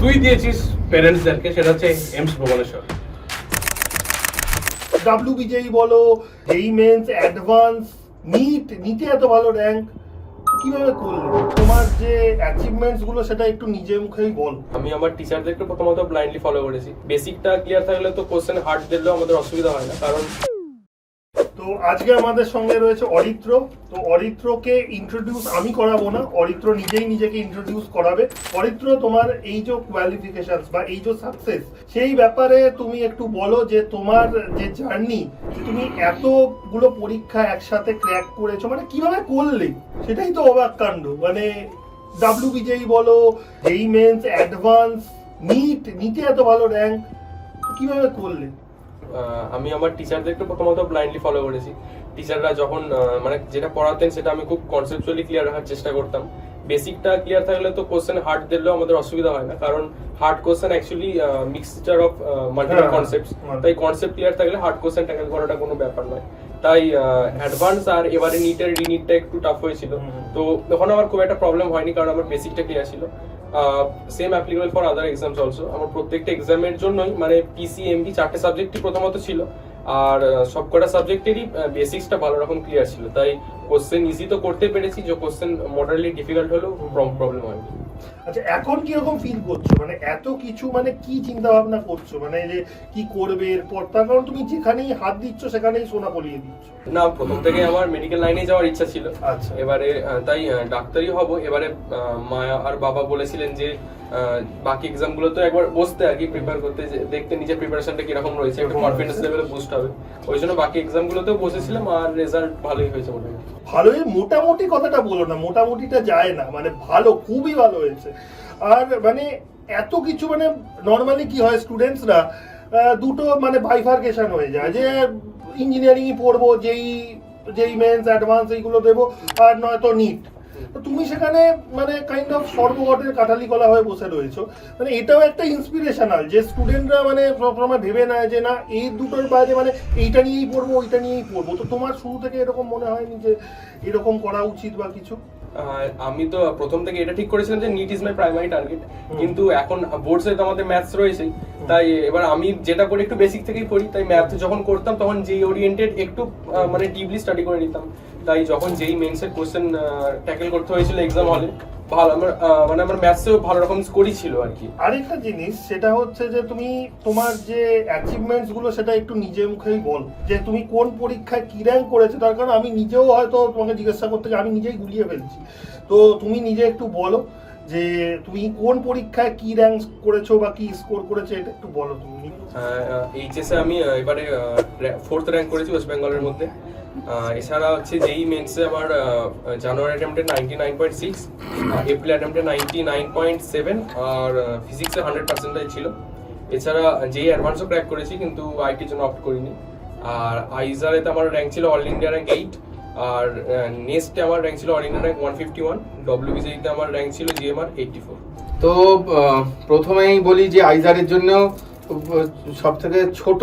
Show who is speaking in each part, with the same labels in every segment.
Speaker 1: তুই দিয়েছিস প্যারেন্টসদেরকে, সেটা হচ্ছে এমস ভুবনেশ্বর।
Speaker 2: WBJEE বলো, যেই মেন্স, অ্যাডভান্স, নিটে এত ভালো র্যাঙ্ক কিভাবে করলে? তোমার যে অ্যাচিভমেন্টস গুলো সেটা একটু নিজে মুখেই বল।
Speaker 3: আমি আমার টিচারদেরকে প্রথমত ব্লাইন্ডলি ফলো করেছি। বেসিকটা ক্লিয়ার থাকলে তো কোশ্চেন হার্ড দিলেও আমাদের অসুবিধা হয় না, কারণ
Speaker 2: তো আজকে আমাদের সঙ্গে রয়েছে অরিত্র। তো অরিত্রকে ইন্ট্রোডিউস আমি করাবো না, অরিত্র নিজেই নিজেকে ইন্ট্রোডিউস করাবে। অরিত্র, তোমার এই যে কোয়ালিফিকেশন বা এই যে সাকসেস, সেই ব্যাপারে তুমি একটু বলো যে তোমার যে জার্নি, তুমি এতগুলো পরীক্ষা একসাথে ক্র্যাক করেছো, মানে কিভাবে করলে? সেটাই তো অবাক কাণ্ড। মানে WBJEE বলো, যেই মেন্স, অ্যাডভান্স, নিটে এত ভালো র্যাঙ্ক কিভাবে করলে?
Speaker 3: আমি আমার টিচারদেরকে প্রথমত ব্লাইন্ডলি ফলো করেছি। টিচাররা যখন মানে যেটা পড়াতেন সেটা আমি খুব কনসেপচুয়ালি ক্লিয়ার রাখার চেষ্টা করতাম। বেসিকটা ক্লিয়ার থাকলে তো কোশ্চেন হার্ড দিলেও আমাদের অসুবিধা হয় না, কারণ hard question actually mixture of multiple concepts. তাই কনসেপ্ট ক্লিয়ার থাকলে হার্ড কোশ্চেন ট্যাকেল করাটা কোনো ব্যাপার নয়। তাই অ্যাডভান্স আর এবারে নিটের রিনিটটা একটু টাফ হয়েছিল, তো তখন আমার খুব একটা প্রবলেম হয়নি, কারণ আমার বেসিকটা ক্লিয়ার ছিল। Same applicable for other exams also. আমার প্রত্যেকটা এক্সামের জন্যই মানে পিসি এমবি চারটে সাবজেক্টই প্রথমত ছিল, আর সবকটা সাবজেক্টেরই বেসিক্সটা ভালো রকম ক্লিয়ার ছিল। তাই কোশ্চেন ইজি তো করতে পেরেছি, যে কোশ্চেন মডারেটলি ডিফিকাল্ট হলেও প্রবলেম হয়নি।
Speaker 2: আচ্ছা, এখন কিরকম ফিল করছো? মানে এত কিছু, মানে কি চিন্তা ভাবনা করছো, মানে যে কি করবে এরপর? তার কারণ তুমি যেখানেই হাত দিচ্ছ সেখানেই সোনা পলিয়ে দিচ্ছ।
Speaker 3: না, প্রথম থেকে আমার মেডিকেল লাইনে যাওয়ার ইচ্ছা ছিল।
Speaker 2: আচ্ছা।
Speaker 3: এবারে তাই ডাক্তারই হব। এবারে মা আর বাবা বলেছিলেন যে বাকি এক্সাম গুলো তো একবার বসতে আর কি প্রিপেয়ার করতে, দেখতে নিজের প্রিপারেশনটা কিরকম রয়েছে, একটু কনফিডেন্স লেভেলে বুস্ট হবে। ওই জন্য বাকি এক্সাম গুলোতেও বসেছিলাম, আর রেজাল্ট ভালোই হয়েছে মোটামুটি।
Speaker 2: ভালোই মোটামুটি কথাটা বলো না, মোটামুটিটা যায় না, মানে ভালো, খুবই ভালো হয়েছে। আর মানে এত কিছু, মানে নর্মালি কি হয়, স্টুডেন্টসরা দুটো মানে বাইফার্কেশন হয়ে যায়, যে ইঞ্জিনিয়ারিংই পড়বো, যেই মেন্স, অ্যাডভান্স এইগুলো দেবো, আর নয়তো নিট। তো তুমি সেখানে মানে কাইন্ড অফ সর্বঘটের কাঠালি কলা হয়ে বসে রয়েছো। মানে এটাও একটা ইন্সপিরেশনাল, যে স্টুডেন্টরা মানে সবসময় ভেবে নেয় যে না, এই দুটোর বাইরে মানে এইটা নিয়েই পড়বো, ওইটা নিয়েই পড়বো। তো তোমার শুরু থেকে এরকম মনে হয়নি যে এরকম করা উচিত বা কিছু?
Speaker 3: আমি তো প্রথম থেকে এটা ঠিক করেছিলাম যে NEET is my primary target, কিন্তু এখন বোর্ডসে তো আমাদের ম্যাথস রয়েছেই। তাই এবার আমি যেটা করি একটু বেসিক থেকেই পড়ি। তাই ম্যাথ যখন করতাম তখন যেই ওরিয়েন্টেড একটু মানে ডিপলি স্টাডি করে নিতাম। তাই যখন যেই মেন্সের কোশ্চেন ট্যাকেল করতে হয়েছিল এক্সাম হলে, ভালো আমার মানে আমার ম্যাথসেও ভালো রকম স্কোরই ছিল আর কি।
Speaker 2: আরেকটা জিনিস, সেটা হচ্ছে যে তুমি তোমার যে অ্যাচিভমেন্টস গুলো সেটা একটু নিজে মুখেই বল, যে তুমি কোন পরীক্ষায় কি র্যাঙ্ক করেছো। তার কারণ আমি নিজেও হয়তো তোমাকে জিজ্ঞাসা করতে গিয়ে আমি নিজেই গুলিয়ে ফেলছি। তো তুমি নিজে একটু বলো যে তুমি কোন পরীক্ষায় কি র্যাঙ্ক করেছো বা কি স্কোর করেছো, এটা একটু বলো তুমি।
Speaker 3: এইচএসে আমি এবারে 4th র্যাঙ্ক করেছি ওয়েস্ট বেঙ্গলের মধ্যে। এছাড়া হচ্ছে যেই মেন্সে আমার জানুয়ারি অ্যাটেম্পটে 99.6, এপ্রিল অ্যাটেম্পটে 99.7, আর ফিজিক্সে 100% ছিল। এছাড়া যেই অ্যাডভান্সও ক্র্যাক করেছি, কিন্তু আইটির জন্য অপ্ট করিনি। আর আইজারেতে আমার র্যাঙ্ক ছিল অল ইন্ডিয়া র্যাঙ্ক 8, আর নেক্সটে আমার র্যাঙ্ক ছিল অল ইন্ডিয়া র্যাঙ্ক 151। ডব্লিউবিজেইতে আমার র্যাঙ্ক ছিল জিএমআর 84।
Speaker 4: তো প্রথমেই বলি যে আইজারের জন্য সব থেকে ছোট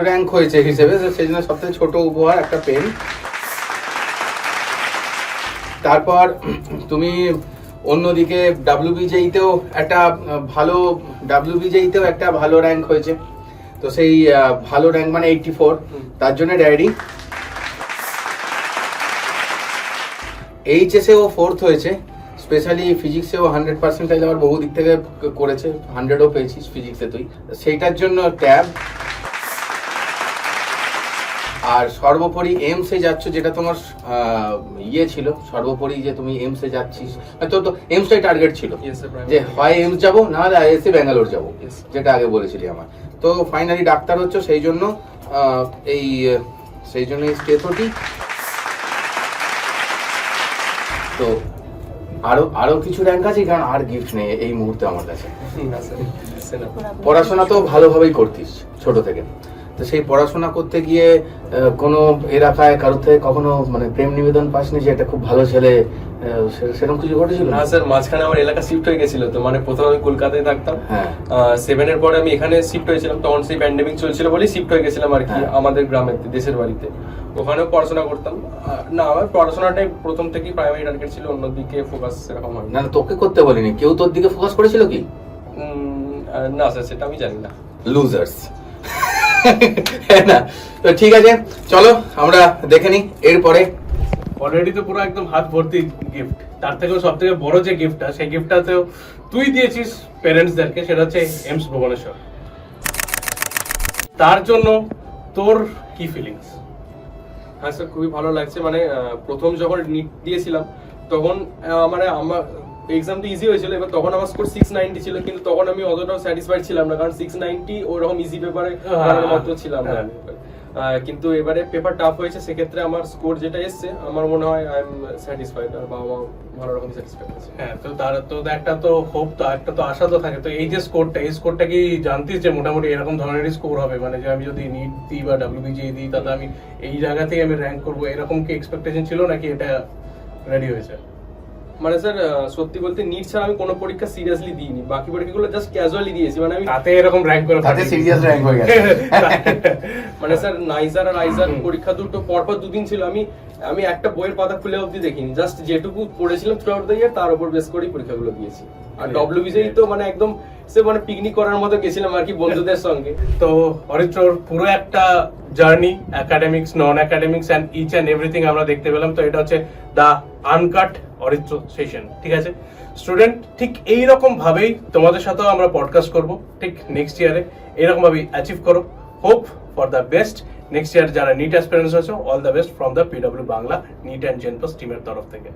Speaker 4: র্যাঙ্ক হয়েছে হিসেবে, সেই জন্য সব থেকে ছোট উপহার একটা পেন। তারপর তুমি অন্যদিকে ডাব্লিউবিজেইতেও একটা ভালো র্যাঙ্ক হয়েছে। তো সেই ভালো র্যাঙ্ক মানে 84, তার জন্য ডায়েরি। এইচএসেও 4th হয়েছে, স্পেশালি ফিজিক্সেও 100% আবার বহু দিক থেকে করেছে, 100ও পেয়েছিস ফিজিক্সে তুই, সেইটার জন্য ট্যাব। আর সর্বোপরি এমসে যাচ্ছ, যেটা তোমার ইয়ে ছিল সর্বোপরি, যে তুমি এমসে যাচ্ছিস, তো এমসটাই টার্গেট ছিল যে হয় এমস যাবো, না হলে আইএসসি ব্যাঙ্গালোর যাবো, যেটা আগে বলেছিলি আমার। তো ফাইনালি ডাক্তার হচ্ছে, সেই জন্য এই স্টেথোটি। তো আরো কিছু র্যাঙ্ক আছে, কারণ আর গিফট নেই এই মুহূর্তে আমার কাছে। পড়াশোনা তো ভালোভাবেই করতিস ছোট থেকে, তো সেই পড়াশোনা করতে গিয়ে কোনো এলাকায় কারোর থেকে কখনো মানে প্রেম নিবেদন পাসনি, যে এটা খুব ভালো ছেলে, সেরকম কিছু ঘটেছিল?
Speaker 3: না স্যার, মাঝখানে আমার এলাকা শিফট হয়ে গেছিল। তো মানে প্রথমে আমি কলকাতায় থাকতাম,
Speaker 4: হ্যাঁ
Speaker 3: 7 এর পরে আমি এখানে শিফট হয়েছিলাম। তখন সেই প্যান্ডেমিক চলছিল বলেই শিফট হয়ে গেছিলাম আর কি, আমাদের গ্রামে, দেশের বাড়িতে। ওখানেও পড়াশোনা করতাম। না, আমার পড়াশোনাটাই প্রথম থেকেই প্রাইমারি টার্গেট ছিল, অন্যদিকে ফোকাস সেরকম হয়
Speaker 4: না। তোকে করতে বলিনি, কেউ তোর দিকে ফোকাস করেছিল কি?
Speaker 3: না স্যার সেটা আমি জানি না।
Speaker 4: লুজার্স। না তো ঠিক আছে, চলো আমরা দেখে নিই এরপরে।
Speaker 1: অলরেডি তো পুরো একদম হাত ভর্তি গিফট, তার থেকেও সব থেকে বড় যে গিফটটা, সেই গিফটটাতেও তুই দিয়েছিস প্যারেন্টসদেরকে, সেটা হচ্ছে এমস ভুবনেশ্বর। তার জন্য তোর কি ফিলিংস?
Speaker 3: হ্যাঁ স্যার খুবই ভালো লাগছে, মানে প্রথম যখন নিট দিয়েছিলাম তখন মানে আমার এক্সামটা ইজি হয়েছিল, এবার তখন আমার স্কোর 690 ছিল, কিন্তু তখন আমি অতটাও স্যাটিসফাইড ছিলাম না, কারণ 690 ওরকম ইজি পেপারে মতো ছিলাম না। কিন্তু এবারে পেপার টাফ হয়েছে, সেক্ষেত্রে আমার স্কোর যেটা এসছে আমার মনে হয় আই এম স্যাটিসফাইড, আর বাবা মা ভালো রকম স্যাটিসফাইড আছে।
Speaker 1: হ্যাঁ, তো তার তো একটা তো হোপ, তো একটা তো আশা তো থাকে। তো এই যে স্কোরটা, এই স্কোরটা কি জানতিস যে মোটামুটি এরকম ধরনেরই স্কোর হবে, মানে যে আমি যদি নিট দিই বা WBGE দিই তাতে আমি এই জায়গাতেই আমি র্যাঙ্ক করবো, এরকম কি এক্সপেকটেশন ছিল নাকি এটা রেডি হয়েছে?
Speaker 3: মানে স্যার সত্যি বলতে নিট ছাড়া আমি কোনো পরীক্ষা সিরিয়াসলি দিইনি, বাকি পরীক্ষাগুলো জাস্ট ক্যাজুয়ালি দিয়েছি, মানে আমি
Speaker 1: তাতে এরকম র্যাঙ্ক করে
Speaker 4: তাতে সিরিয়াস র্যাঙ্ক হয়ে গেছে।
Speaker 3: মানে স্যার নাইজার আর আইজার পরীক্ষা দুটো পরপর দুদিন ছিল, আমি একটা বইয়ের পাতা খুলে অবধি দেখিনি, জাস্ট যেটুকু পড়েছিলাম থ্রু আউট দ্য ইয়ার তার উপর বেস করেই পরীক্ষাগুলো দিয়েছি। আর WBGE তো মানে একদম সে মানে পিকনিক করার মতো গেছিলাম আর কি বন্ধুদের সঙ্গে।
Speaker 1: তো অরিত্রর পুরো একটা journey, academics, non academics and each and everything আমরা দেখতে পেলাম। তো এটা হচ্ছে দা আনকাট অরিত্র সেশন, ঠিক আছে স্টুডেন্ট? ঠিক এইরকম ভাবেই তোমাদের সাথেও আমরা পডকাস্ট করব ঠিক নেক্সট ইয়ারে, এরকম ভাবেই অ্যাচিভ করো। Hope for the best next year. যারা নিট অ্যাসপিরেন্টস আছো, all the best from the PW Bangla NEET and জেনপাস টিমের তরফ থেকে।